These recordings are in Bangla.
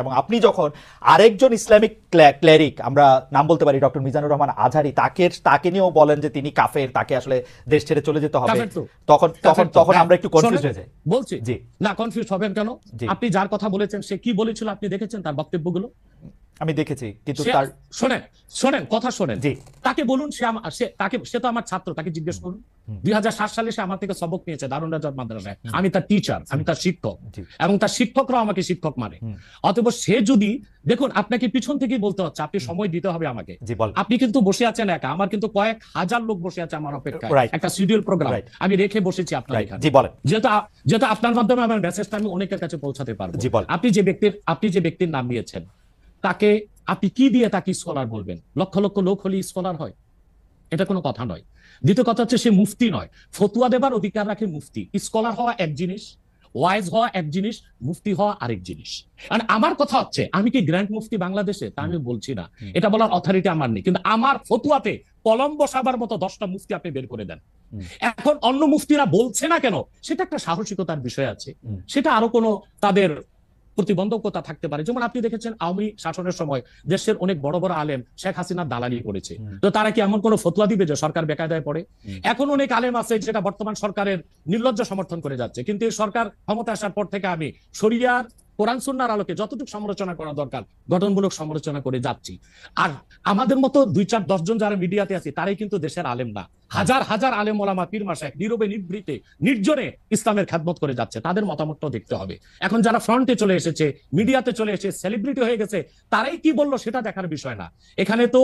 এবং আপনি যখন আরেকজন ইসলামিক ক্লেরিক, আমরা নাম বলতে পারি ডক্টর মিজানুর রহমান আজহারি, তাকে নিয়েও বলেন যে তিনি কাফের, তাকে আসলে দেশ ছেড়ে চলে যেতে হবে, তখন আমরা একটু কনফিউজ হয়ে যাই। বলছি জি না, কনফিউজ হবেন কেন? আপনি যার কথা বলেছেন সে কি বলেছিল আপনি দেখেছেন তার বক্তব্যগুলো? আমি দেখেছি, কিন্তু তার শোনেন কথা শোনেন। তাকে বলুন, সে তো আমার ছাত্র, তাকে জিজ্ঞেস করুন। 2007 সালে সে আমার থেকে সবক নিয়েছে দারুন রাজাত মাদ্রাসায়। আমি তার টিচার, আমি তার শিক্ষক, এবং তার শিক্ষকরাও আমাকে শিক্ষক মানে। অতএব সে যদি, দেখুন আপনাকে পিছন থেকেই বলতে হচ্ছে, আপনি সময় দিতে হবে আমাকে। আপনি কিন্তু বসে আছেন একা, আমার কিন্তু কয়েক হাজার লোক বসে আছে আমার অপেক্ষায়, একটা শিডিউল প্রোগ্রাম আমি রেখে বসেছি আপনার এখানে। যেহেতু আপনার মাধ্যমে আমার মেসেজটা আমি অনেকের কাছে পৌঁছাতে পারবো। আপনি যে ব্যক্তির নাম নিয়েছেন, তাকে আপনি কি দিয়ে তাকে স্কলার বলবেন? লক্ষ লক্ষ লোক হলে স্কলার হয়? এটা কোনো কথা নয়। দ্বিতীয় কথা হচ্ছে, সে মুফতি নয়। ফতুয়া দেবার অধিকার রাখে মুফতি। স্কলার হওয়া এক জিনিস, ওয়াইজ হওয়া এক জিনিস, মুফতি হওয়া আরেক জিনিস। মানে আমার কথা হচ্ছে, আমি কি গ্র্যান্ড মুফতি বাংলাদেশে? তা আমি বলছি না, এটা বলার অথরিটি আমার নেই। কিন্তু আমার ফতুয়াতে কলম বসাবার মতো 10টা মুফতি আপনি বের করে দেন। এখন অন্য মুফতিরা বলছে না কেন, সেটা একটা সাহসিকতার বিষয় আছে, সেটা আরো কোনো তাদের প্রতিবন্ধকতা থাকতে পারে। যেমন আপনি দেখেছেন আওয়ামী শাসনের সময় দেশের অনেক বড় বড় আলেম শেখ হাসিনার দালালি করেছে, তো তারা কি এমন কোন ফতোয়া দিবে যে সরকার বেকায়দায় পড়ে? এখন অনেক আলেম আছে যেটা বর্তমান সরকারের নির্লজ্জ সমর্থন করে যাচ্ছে, কিন্তু এই সরকার ক্ষমতা আসার পর থেকে আমি শরিয়ার কোরআন সুন্নাহর আলোকে যতটুকু সমালোচনা করা দরকার গঠনমূলক সমালোচনা করে যাচ্ছি। আর আমাদের মতো 2-4-10 জন যারা মিডিয়াতে আছে তারাই কিন্তু দেশের আলেম না। হাজার হাজার আলেম ওলামা পীর মাশায়েখ নীরবে নিভৃতে নির্জনে ইসলামের খেদমত করে যাচ্ছে, তাদের মতামতটাও দেখতে হবে। এখন যারা ফ্রন্টে চলে এসেছে, মিডিয়াতে চলে এসে সেলিব্রিটি হয়ে গেছে, তারাই কি বললো সেটা দেখার বিষয় না। এখানে তো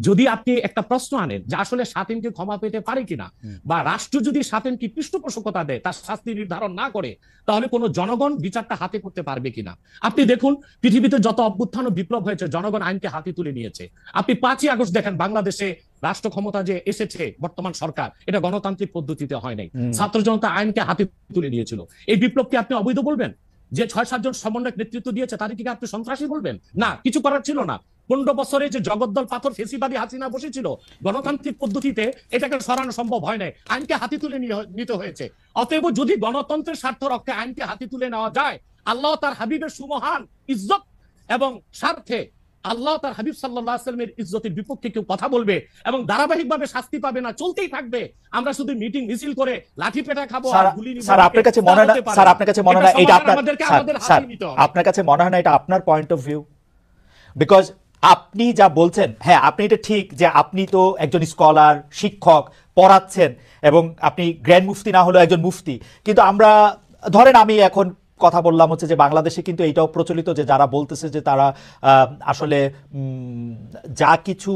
যদি আপনি একটা প্রশ্ন আনেন যে আসলে শাতিনকে ক্ষমা পেতে পারে কিনা, বা রাষ্ট্র যদি শাতিনকে পৃষ্ঠপোষকতা দেয়, তার শাস্তি নির্ধারণ না করে, তাহলে কোনো জনগণ বিচারটা হাতে করতে পারবে কিনা? আপনি দেখুন পৃথিবীতে যত অভ্যুত্থান ও বিপ্লব হয়েছে, জনগণ আইনকে হাতে তুলে নিয়েছে। আপনি 5ই আগস্ট দেখেন, বাংলাদেশে রাষ্ট্র ক্ষমতা যে এসেছে বর্তমান সরকার, এটা গণতান্ত্রিক পদ্ধতিতে হয় নাই, ছাত্র জনতা আইনকে হাতে তুলে নিয়েছিল। এই বিপ্লবকে আপনি অবৈধ বলবেন? যে 6-7 জন সমন্বয়ক নেতৃত্ব দিয়েছে তাদেরকে কি আপনি সন্ত্রাসী বলবেন? না, কিছু করার ছিল না। 15 বছরে যে জগদ্দল পাথর ফেসিবাদী হাসিনা বসেছিল, গণতান্ত্রিক পদ্ধতিতে এটাকে সরানো সম্ভব হয় নাই, আইনকে হাতে তুলে নিতে হয়েছে। অতএব যদি গণতন্ত্রের স্বার্থ রক্ষে আইনকে হাতে তুলে নেওয়া যায়, আল্লাহ তার হাবিবের সুমহান ইজ্জত এবং স্বার্থে আল্লাহ তার হাবিব সাল্লাল্লাহু আলাইহি ওয়াসাল্লামের ইজ্জতের বিপক্ষে কেউ কথা বলবে এবং ধারাবাহিকভাবে শাস্তি পাবে না, চলতেই থাকবে। আমরা শুধু মিটিং মিছিল করে লাঠি পেটা খাবো আর গুলি নিব। স্যার আপনার কাছে মনে হয় না, স্যার আপনার কাছে মনে হয় না এটা আপনার কাছে মনে হয় না এটা আপনার পয়েন্ট অফ ভিউ? বিকজ আপনি যা বলছেন, হ্যাঁ আপনি এটা ঠিক যে আপনি তো একজন স্কলার, শিক্ষক, পড়াচ্ছেন, এবং আপনি গ্র্যান্ড মুফতি না হলেও একজন মুফতি। কিন্তু আমরা ধরেন, আমি এখন কথা বললাম হচ্ছে যে বাংলাদেশে কিন্তু এইটাও প্রচলিত যে যারা বলতেছে যে তারা আসলে যা কিছু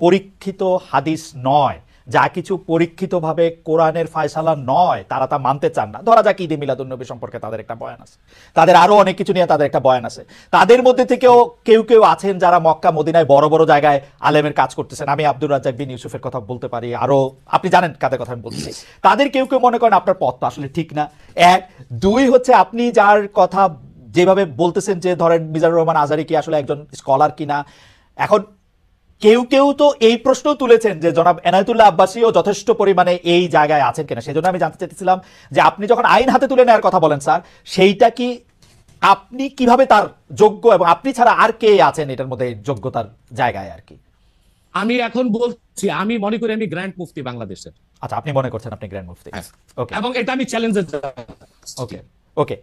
পরীক্ষিত হাদিস নয়, যা কিছু পরীক্ষিতভাবে কোরআনের ফায়সালা নয়, তারা তা মানতে চান না। ধরা যাক ঈদে মিলাদুন্নবী সম্পর্কে তাদের একটা বয়ান আছে, তাদের আরো অনেক কিছু নিয়ে তাদের একটা বয়ান আছে। তাদের মধ্যে থেকেও কেউ কেউ আছেন যারা মক্কা মদিনায় বড় বড় জায়গায় আলেমের কাজ করতেছেন। আমি আব্দুর রাজ্জাক বিন ইউসুফের কথা বলতে পারি, আরো আপনি জানেন কাদের কথা আমি বলছি। তাদের কেউ কেউ মনে করেন আপনার পথ তো আসলে ঠিক না। 1, 2 হচ্ছে আপনি যার কথা যেভাবে বলতেছেন যে ধরেন মিজানুর রহমান আজহারি কি আসলে একজন স্কলার কিনা। এখন কেউ কেউ তো এই প্রশ্ন তুলেছেন যে জনাব এনায়েতুল্লাহ আব্বাসীও যথেষ্ট পরিমাণে এই জায়গায় আছেন কিনা। সেজন্য আমি জানতে চাইছিলাম যে আপনি যখন আইন হাতে তুলে নেওয়ার কথা বলেন স্যার, সেইটা কি আপনি কিভাবে তার যোগ্য, এবং আপনি ছাড়া আর কে আছেন এটার মধ্যে যোগ্যতার জায়গায় আর কি? আমি এখন বলছি, আমি মনে করি আমি গ্র্যান্ড মুফতি বাংলাদেশের। আচ্ছা, আপনি মনে করছেন আপনি গ্র্যান্ড মুফতি? ওকে, এবং এটা আমি চ্যালেঞ্জে। ওকে ওকে,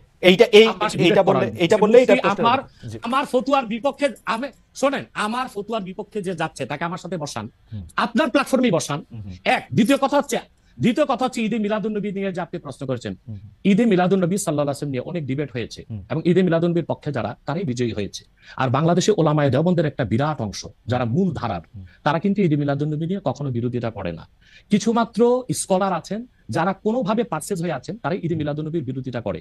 এইটা বললে আমার ফতুয়ার বিপক্ষে, আমি শোনেন, আমার ফতুয়ার বিপক্ষে যে যাচ্ছে তাকে আমার সাথে বসান, আপনার প্ল্যাটফর্মে বসান। দ্বিতীয় কথা হচ্ছে ঈদে মিলাদুন্নবী নিয়ে যে আপনি প্রশ্ন করেছেন, ঈদে মিলাদুন্নবী সাল্লাল্লাহু আলাইহি ওয়াসাল্লাম নিয়ে অনেক ডিবেট হয়েছে, এবং ঈদে মিলাদুন্নবীর পক্ষে যারা, তারাই বিজয়ী হয়েছে। আর বাংলাদেশে ওলামায়ে দেওবন্দের একটা বিরাট অংশ যারা মূল ধারার, তারা কিন্তু ঈদে মিলাদুন্নবী নিয়ে কখনো বিরোধিতা করে না। কিছুমাত্র স্কলার আছেন যারা কোনোভাবে পারসেজ হয়ে আছেন, তারাই ঈদে মিলাদুন্নবীর বিরোধিতা করে।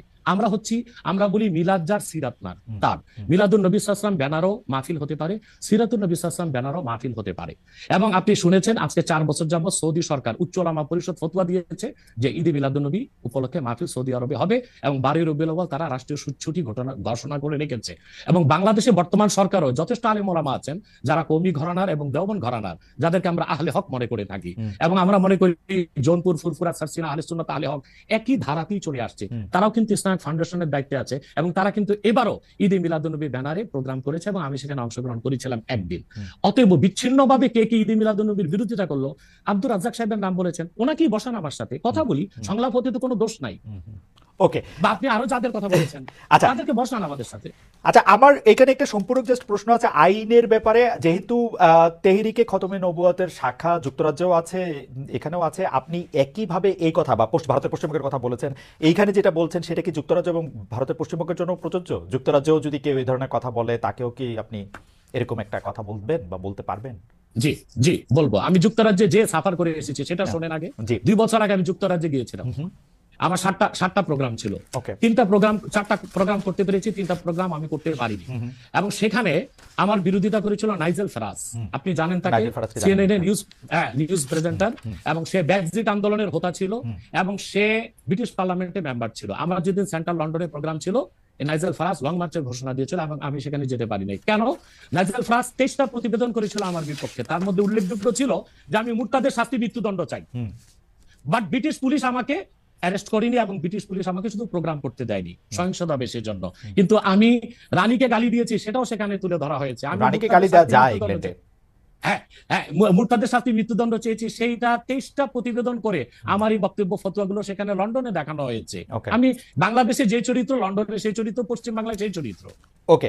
আমরা বলি মিলাদ যার সিরাত না তার। মিলাদুন নবী সাল্লাল্লাহু আলাইহি ওয়াসাল্লাম ব্যানারও মাহফিল হতে পারে, সিরাতুন নবী সাল্লাল্লাহু আলাইহি ওয়াসাল্লাম ব্যানারও মাহফিল হতে পারে। এবং আপনি শুনেছেন আজকে 4 বছর যাবত সৌদি সরকার উচ্চ ওলামা পরিষদ ফতোয়া দিয়েছে যে ঈদে মিলাদুন্নবী উপলক্ষে মাহফিল সৌদি আরবে হবে, এবং 12 রবিউল আউয়াল তারা রাষ্ট্রীয় ছুটি ঘোষণা করে রেখেছে। এবং বাংলাদেশে বর্তমান সরকারও যথেষ্ট আলেম ওলামা আছেন যারা কওমি ঘরানার এবং দেওবন্দ ঘরানার, যাদেরকে আমরা আহলে হক মনে করে থাকি। এবং আমরা মনে করি জৌনপুর, ফুরফুরা, হাসিনা, আহলে সুন্নাত, আলে হক একই ধারাতেই চলে আসছে। তারাও কিন্তু ইসলামিক ফাউন্ডেশনের দায়িত্বে আছে এবং তারা কিন্তু এবারও ঈদে মিলাদুন্নবী ব্যানারে প্রোগ্রাম করেছে এবং আমি সেখানে অংশগ্রহণ করেছিলাম একদিন। অতএব বিচ্ছিন্নভাবে কে কে ঈদে মিলাদুন্নবীর বিরোধিতা করলো, আব্দুর রাজ্জাক সাহেবের নাম বলেছেন, ওনাকেই বসান আমার সাথে কথা বলি, সংলাপ হতে তো কোনো দোষ নাই। ওকে, বা আপনি আরো যাদের কথা বলেছেন আচ্ছা তাদেরকে বসান আমাদের সাথে। আচ্ছা, আমার এখানে একটা সম্পূরক জাস্ট প্রশ্ন আছে আইনের ব্যাপারে। যেহেতু তেহরিকে খতমে নবুয়তের শাখা যুক্তরাজ্যেও আছে, এখানেও আছে, আপনি একইভাবে এই কথা বা ভারতের পশ্চিমবঙ্গের কথা বলেছেন, এইখানে যেটা বলছেন সেটা কি যুক্তরাজ্য এবং ভারতের পশ্চিমবঙ্গের জন্য প্রযোজ্য? যুক্তরাজ্যেও যদি কেউ এই ধরনের কথা বলে তাকেও কি আপনি এরকম একটা কথা বলবেন বা বলতে পারবেন? জি জি বলবো। আমি যুক্তরাজ্যে যে সাফার করে এসেছি সেটা শোনেন আগে। জি। 2 বছর আগে আমি যুক্তরাজ্যে গিয়েছিলাম। আমার 7টা প্রোগ্রাম ছিল। ওকে। 4টা প্রোগ্রাম করতে পেরেছি, 3টা প্রোগ্রাম আমি করতে পারিনি। এবং সেখানে আমার বিরোধিতা করেছিল নাইজেল ফারাজ। আপনি জানেন তাকে, সিএনএন নিউজ প্রেজেন্টার, এবং সে ব্রেক্সিট আন্দোলনের হোতা ছিল এবং সে ব্রিটিশ পার্লামেন্টে মেম্বার ছিল। আমার যেদিন সেন্ট্রাল লন্ডনে প্রোগ্রাম ছিল, নাইজেল ফারাজ লং মার্চের ঘোষণা দিয়েছিল এবং আমি সেখানে যেতে পারি নাই। কেন? নাইজেল ফারাজ 23টা প্রতিবেদন করেছিল আমার বিপক্ষে। তার মধ্যে উল্লেখযোগ্য ছিল যে আমি মুরতাদের শাস্তি মৃত্যুদণ্ড চাই। বাট ব্রিটিশ পুলিশ আমাকে অ্যারেস্ট করিনি এবং ব্রিটিশ পুলিশ আমাকে শুধু প্রোগ্রাম করতে দেয়নি সহিংসতা বেশির জন্য। কিন্তু আমি রানীকে গালি দিয়েছি সেটাও সেখানে তুলে ধরা হয়েছে। আমি রানীকে গালি দেওয়া যায় ইংল্যান্ডে? হ্যাঁ হ্যাঁ, মুরতাদের শাস্তি মৃত্যুদণ্ড চেয়েছি, সেইটা 23টা প্রতিবেদন করে আমার এই বক্তব্য ফতোয়াগুলো সেখানে লন্ডনে দেখানো হয়েছে। আমি বাংলাদেশে যে চরিত্র, লন্ডনে সেই চরিত্র, পশ্চিম বাংলায় সেই চরিত্র। ওকে।